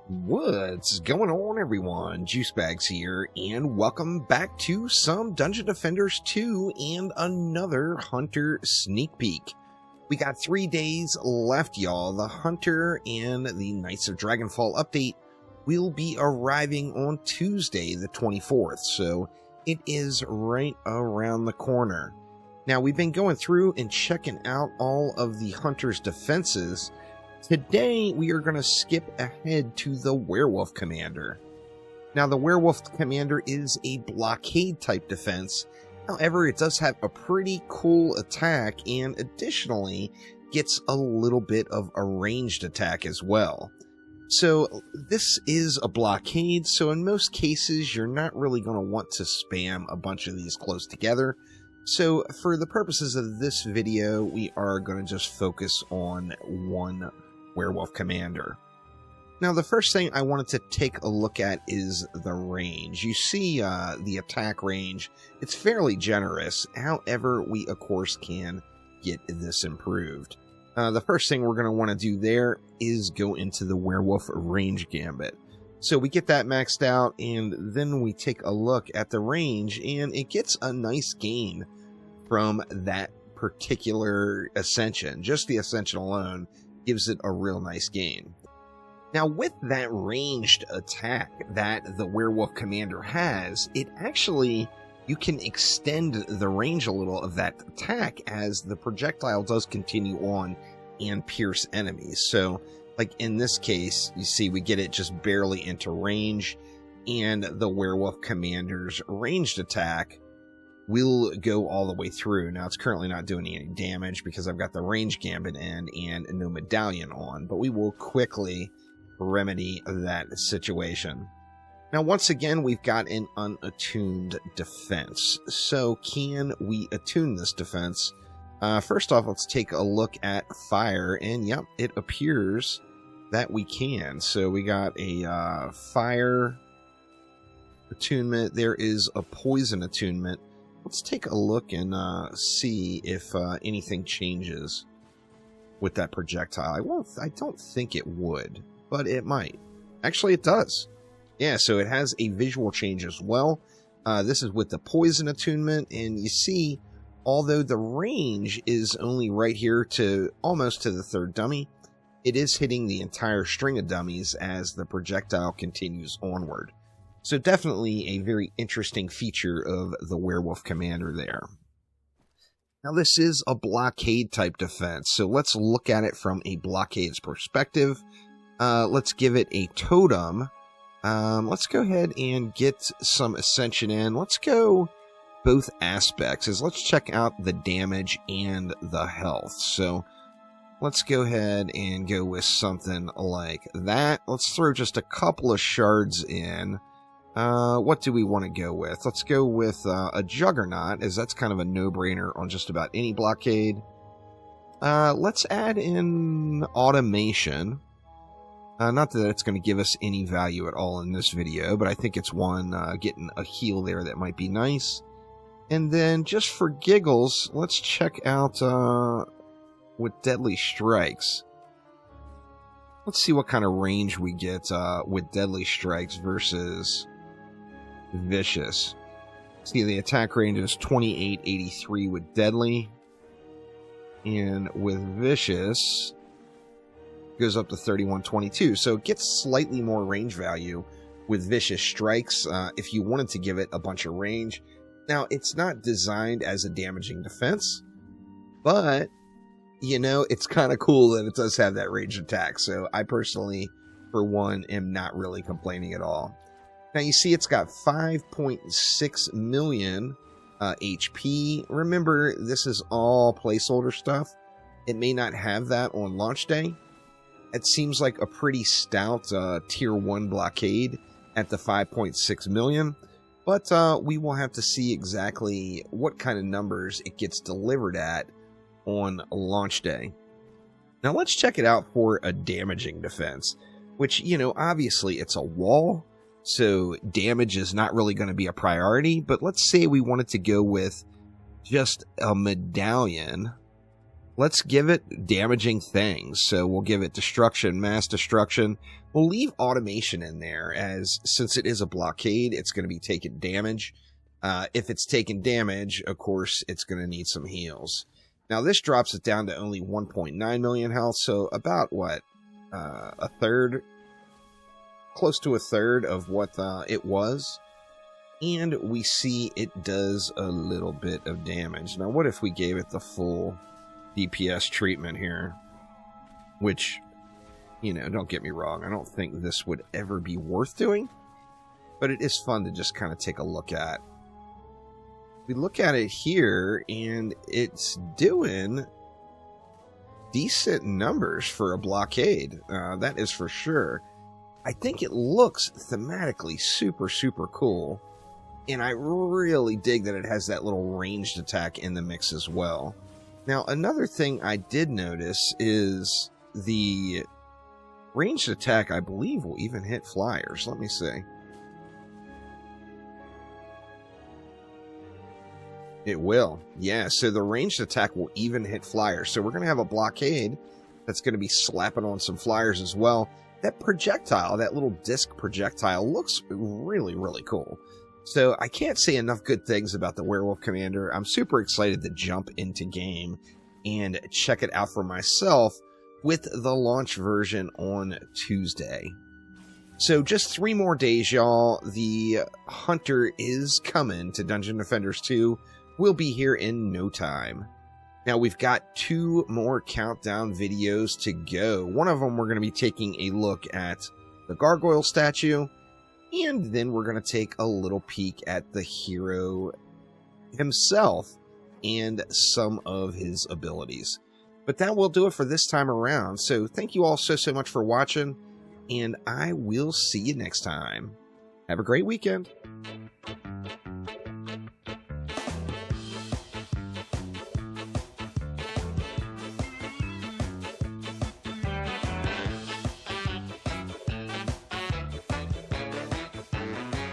What's going on, everyone? Juicebags here, and welcome back to some Dungeon Defenders 2 and another Hunter sneak peek. We got 3 days left, y'all. The Hunter and the Knights of Dragonfall update will be arriving on Tuesday, the 24th, so it is right around the corner. Now, we've been going through and checking out all of the Hunter's defenses. Today, we are going to skip ahead to the Werewolf Commander. Now, the Werewolf Commander is a blockade-type defense. However, it does have a pretty cool attack, and additionally, gets a little bit of a ranged attack as well. So, this is a blockade, so in most cases, you're not really going to want to spam a bunch of these close together. So, for the purposes of this video, we are going to just focus on one Werewolf Commander. Now, the first thing I wanted to take a look at is the range. You see the attack range. It's fairly generous. However, we, of course, can get this improved. The first thing we're going to want to do there is go into the Werewolf Range Gambit. So we get that maxed out, and then we take a look at the range, and it gets a nice gain from that particular Ascension. Just the Ascension alone gives it a real nice gain. Now, with that ranged attack that the Werewolf Commander has, it actually, you can extend the range a little of that attack as the projectile does continue on and pierce enemies. So, like in this case, you see we get it just barely into range, and the Werewolf Commander's ranged attack will go all the way through. Now, it's currently not doing any damage because I've got the range gambit in and no medallion on, but we will quickly remedy that situation. Now, once again, we've got an unattuned defense. So, can we attune this defense? First off, let's take a look at fire, and yep, it appears that we can. So, we got a fire attunement. There is a poison attunement. Let's take a look and see if anything changes with that projectile. I don't think it would, but it might. Actually, it does. Yeah, so it has a visual change as well. This is with the poison attunement, and you see, although the range is only right here to almost to the third dummy, it is hitting the entire string of dummies as the projectile continues onward. So definitely a very interesting feature of the Werewolf Commander there. Now, this is a blockade-type defense, so let's look at it from a blockade's perspective. Let's give it a totem. Let's go ahead and get some Ascension in. Let's go both aspects, as let's check out the damage and the health. So let's go ahead and go with something like that. Let's throw just a couple of shards in. What do we want to go with? Let's go with a Juggernaut, as that's kind of a no-brainer on just about any blockade. Let's add in Automation. Not that it's going to give us any value at all in this video, but I think it's one getting a heal there that might be nice. And then, just for giggles, let's check out with Deadly Strikes. Let's see what kind of range we get with Deadly Strikes versus Vicious. See, the attack range is 2883 with Deadly, and with Vicious goes up to 3122. So it gets slightly more range value with Vicious Strikes if you wanted to give it a bunch of range. Now, it's not designed as a damaging defense, but you know, it's kind of cool that it does have that range attack. So I personally, for one, am not really complaining at all. Now, you see it's got 5.6 million HP. Remember, this is all placeholder stuff. It may not have that on launch day. It seems like a pretty stout tier 1 blockade at the 5.6 million. But we will have to see exactly what kind of numbers it gets delivered at on launch day. Now, let's check it out for a damaging defense, which, you know, obviously it's a wall, so damage is not really going to be a priority. But let's say we wanted to go with just a medallion let's give it damaging things. So we'll give it destruction, mass destruction. We'll leave automation in there, as since it is a blockade, it's going to be taking damage. If it's taking damage, of course, it's going to need some heals. Now, this drops it down to only 1.9 million health, so about, what, a third? Close to a third of what it was. And we see it does a little bit of damage. Now, what if we gave it the full DPS treatment here? Which, you know, don't get me wrong, I don't think this would ever be worth doing. But it is fun to just kind of take a look at. We look at it here, and it's doing decent numbers for a blockade. That is for sure. I think it looks thematically super, super cool. And I really dig that it has that little ranged attack in the mix as well. Now, another thing I did notice is the ranged attack, I believe, will even hit flyers. Let me see. It will. Yeah, so the ranged attack will even hit flyers. So we're going to have a blockade that's going to be slapping on some flyers as well. That projectile, that little disc projectile, looks really, really cool. So I can't say enough good things about the Werewolf Commander. I'm super excited to jump into game and check it out for myself with the launch version on Tuesday. So just 3 more days, y'all. The Hunter is coming to Dungeon Defenders 2. We'll be here in no time. Now, we've got 2 more countdown videos to go. One of them, we're going to be taking a look at the Gargoyle statue, and then we're going to take a little peek at the hero himself and some of his abilities. But that will do it for this time around. So thank you all so much for watching, and I will see you next time. Have a great weekend.